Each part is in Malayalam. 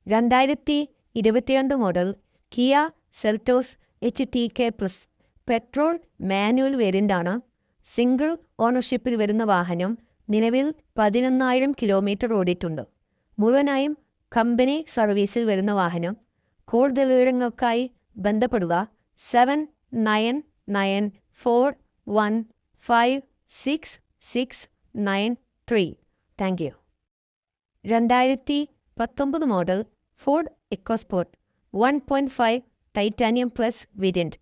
2022 model Kia Seltos HTK+, petrol manual വേരിയൻ്റാണ്. സിംഗിൾ ഓണർഷിപ്പിൽ വരുന്ന വാഹനം നിലവിൽ 11,000 കിലോമീറ്റർ ഓടിയിട്ടുണ്ട്. മുഴുവനായും കമ്പനി സർവീസിൽ വരുന്ന വാഹനം. കൂടുതൽ വിവരങ്ങൾക്കായി ബന്ധപ്പെടുക 7994156693. Thank you. 2019 model Ford EcoSport 1.5 titanium plus variant.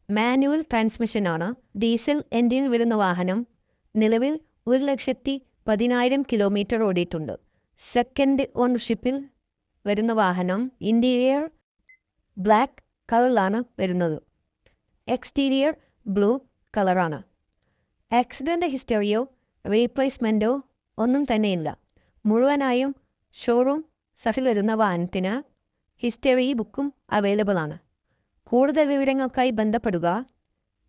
Manual ട്രാൻസ്മിഷനാണ്. ഡീസൽ എൻജിൻ വരുന്ന വാഹനം. നിലവിൽ 1,10,000 കിലോമീറ്റർ ഓടിയിട്ടുണ്ട്. സെക്കൻഡ് ഓണർഷിപ്പിൽ വരുന്ന വാഹനം. ഇൻറ്റീരിയർ ബ്ലാക്ക് കളറിലാണ് വരുന്നത്. എക്സ്റ്റീരിയർ ബ്ലൂ കളറാണ്. ആക്സിഡൻ്റ് ഹിസ്റ്ററിയോ റീപ്ലേസ്മെൻറ്റോ ഒന്നും തന്നെയില്ല. മുഴുവനായും ഷോറൂം സർവീസിൽ വരുന്ന വാഹനത്തിന് ഹിസ്റ്ററി ബുക്കും അവൈലബിൾ ആണ്. കൂടുതൽ വിവരങ്ങൾക്കായി ബന്ധപ്പെടുക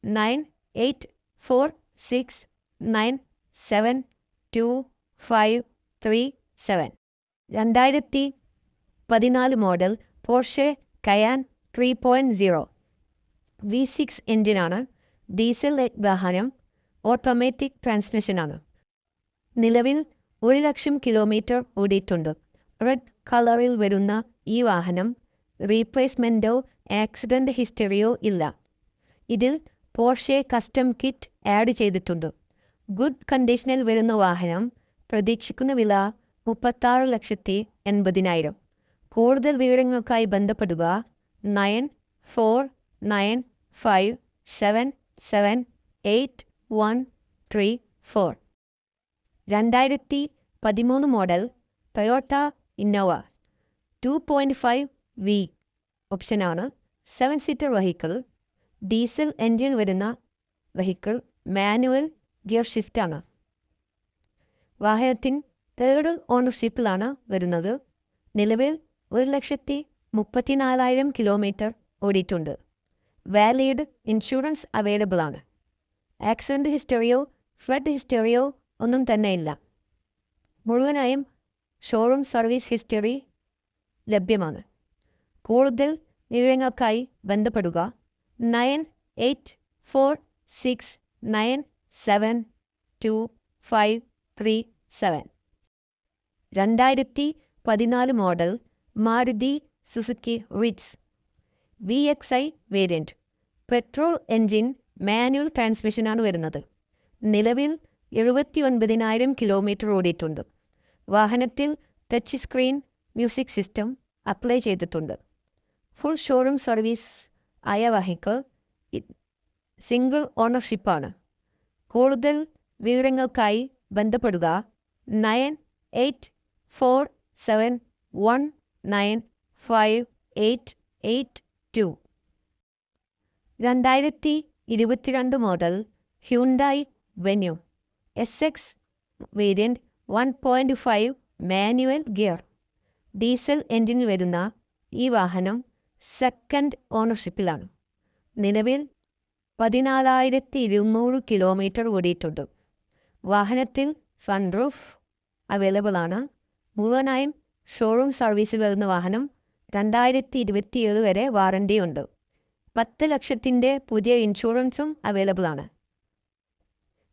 9846972537. 2014 മോഡൽ പോർഷെ കയാൻ 3.0 V6 എൻജിനാണ്. ഡീസൽ വാഹനം. ഓട്ടോമാറ്റിക് ട്രാൻസ്മിഷനാണ്. നിലവിൽ 1,00,000 കിലോമീറ്റർ ഓടിയിട്ടുണ്ട്. റെഡ് കളറിൽ വരുന്ന ഈ വാഹനം റീപ്ലേസ്മെൻറ്റോ ആക്സിഡൻ്റ് ഹിസ്റ്ററിയോ ഇല്ല. ഇതിൽ പോർഷെ കസ്റ്റം കിറ്റ് ആഡ് ചെയ്തിട്ടുണ്ട്. ഗുഡ് കണ്ടീഷനിൽ വരുന്ന വാഹനം. പ്രതീക്ഷിക്കുന്ന വില 36,80,000. കൂടുതൽ വിവരങ്ങൾക്കായി ബന്ധപ്പെടുക 9499577834. 2013 മോഡൽ ടൊയോട്ട ഇന്നോവ 2.5 V ഓപ്ഷനാണ്. 7 സീറ്റർ വെഹിക്കിൾ. ഡീസൽ എൻജിൻ വരുന്ന വെഹിക്കിൾ. മാനുവൽ ഗിയർ ഷിഫ്റ്റാണ്. വാഹനത്തിൻ തേർഡ് ഓണർഷിപ്പിലാണ് വരുന്നത്. നിലവിൽ 1,34,000 കിലോമീറ്റർ ഓടിയിട്ടുണ്ട്. വാലിഡ് ഇൻഷുറൻസ് അവൈലബിൾ ആണ്. ആക്സിഡൻ്റ് ഹിസ്റ്ററിയോ ഫ്ലഡ് ഹിസ്റ്ററിയോ ഒന്നും തന്നെയില്ല. മുഴുവനായും ഷോറൂം സർവീസ് ഹിസ്റ്ററി ലഭ്യമാണ്. കൂടുതൽ വിവരങ്ങൾക്കായി ബന്ധപ്പെടുക 9846972537. 2014 model Maruti Suzuki Ritz VXi variant. Petrol engine manual ട്രാൻസ്മിഷനാണ് വരുന്നത്. നിലവിൽ 79,000 കിലോമീറ്റർ ഓടിയിട്ടുണ്ട്. വാഹനത്തിൽ touch screen music system apply ചെയ്തിട്ടുണ്ട്. ഫുൾ ഷോറൂം സർവീസ് ആയ വെഹിക്കിൾ. സിംഗിൾ ഓണർഷിപ്പാണ്. കൂടുതൽ വിവരങ്ങൾക്കായി ബന്ധപ്പെടുക 9847195882. 2022 model Hyundai Venue SX variant 1.5 manual gear. Diesel engine വരുന്ന ഈ വാഹനം സെക്കൻഡ് ഓണർഷിപ്പിലാണ്. നിലവിൽ 14,200 കിലോമീറ്റർ ഓടിയിട്ടുണ്ട്. വാഹനത്തിൽ സൺറൂഫ് അവൈലബിൾ ആണ്. മുഴുവനായും ഷോറൂം സർവീസിൽ വരുന്ന വാഹനം. 2027 വരെ വാറണ്ടി ഉണ്ട്. 10,00,000 പുതിയ ഇൻഷുറൻസും അവൈലബിൾ ആണ്.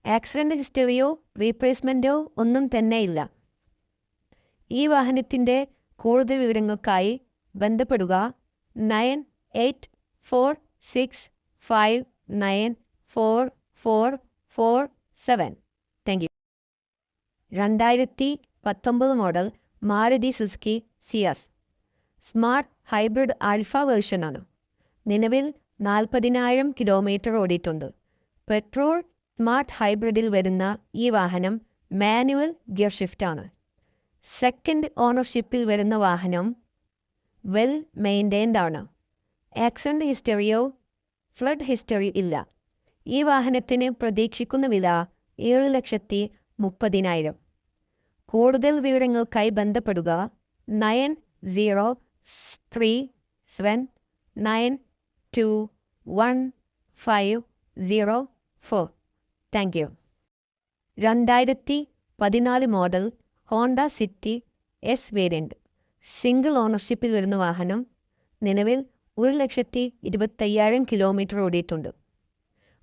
ആക്സിഡൻ്റ് ഹിസ്റ്ററിയോ റീപ്ലേസ്മെൻറ്റോ ഒന്നും തന്നെയില്ല. ഈ വാഹനത്തിൻ്റെ കൂടുതൽ വിവരങ്ങൾക്കായി ബന്ധപ്പെടുക 9846594447. Thank you. 2019 model Maruti Suzuki Ciaz smart hybrid alpha വേർഷനാണ്. നിലവിൽ 40,000 കിലോമീറ്റർ ഓടിയിട്ടുണ്ട്. പെട്രോൾ സ്മാർട്ട് ഹൈബ്രിഡിൽ വരുന്ന ഈ വാഹനം മാനുവൽ ഗിയർ ഷിഫ്റ്റാണ്. സെക്കൻഡ് ഓണർഷിപ്പിൽ വരുന്ന വാഹനം. വെൽ മെയിൻറ്റൈൻഡ് ആണ്. ആക്സിഡൻ്റ് ഹിസ്റ്ററിയോ ഫ്ലഡ് ഹിസ്റ്ററി ഇല്ല. ഈ വാഹനത്തിന് പ്രതീക്ഷിക്കുന്ന വില 7,30,000. കൂടുതൽ വിവരങ്ങൾക്കായി ബന്ധപ്പെടുക 9037921504. Thank you. 2014 model Honda City S variant. Single ഓണർഷിപ്പിൽ വരുന്ന വാഹനം. നിലവിൽ 1,25,000 കിലോമീറ്റർ ഓടിയിട്ടുണ്ട്.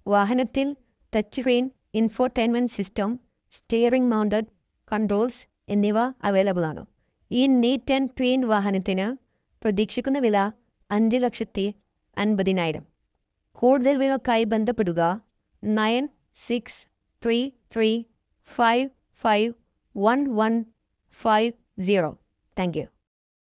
വാഹനത്തിൽ touch screen, infotainment system, steering mounted controls എന്നിവ അവൈലബിൾ ആണ്. ഈ നീറ്റ് ആൻഡ് ക്ലീൻ വാഹനത്തിന് പ്രതീക്ഷിക്കുന്ന വില 5,50,000. കൂടുതൽ വിവരങ്ങൾക്കായി ബന്ധപ്പെടുക 9633551150. Thank you.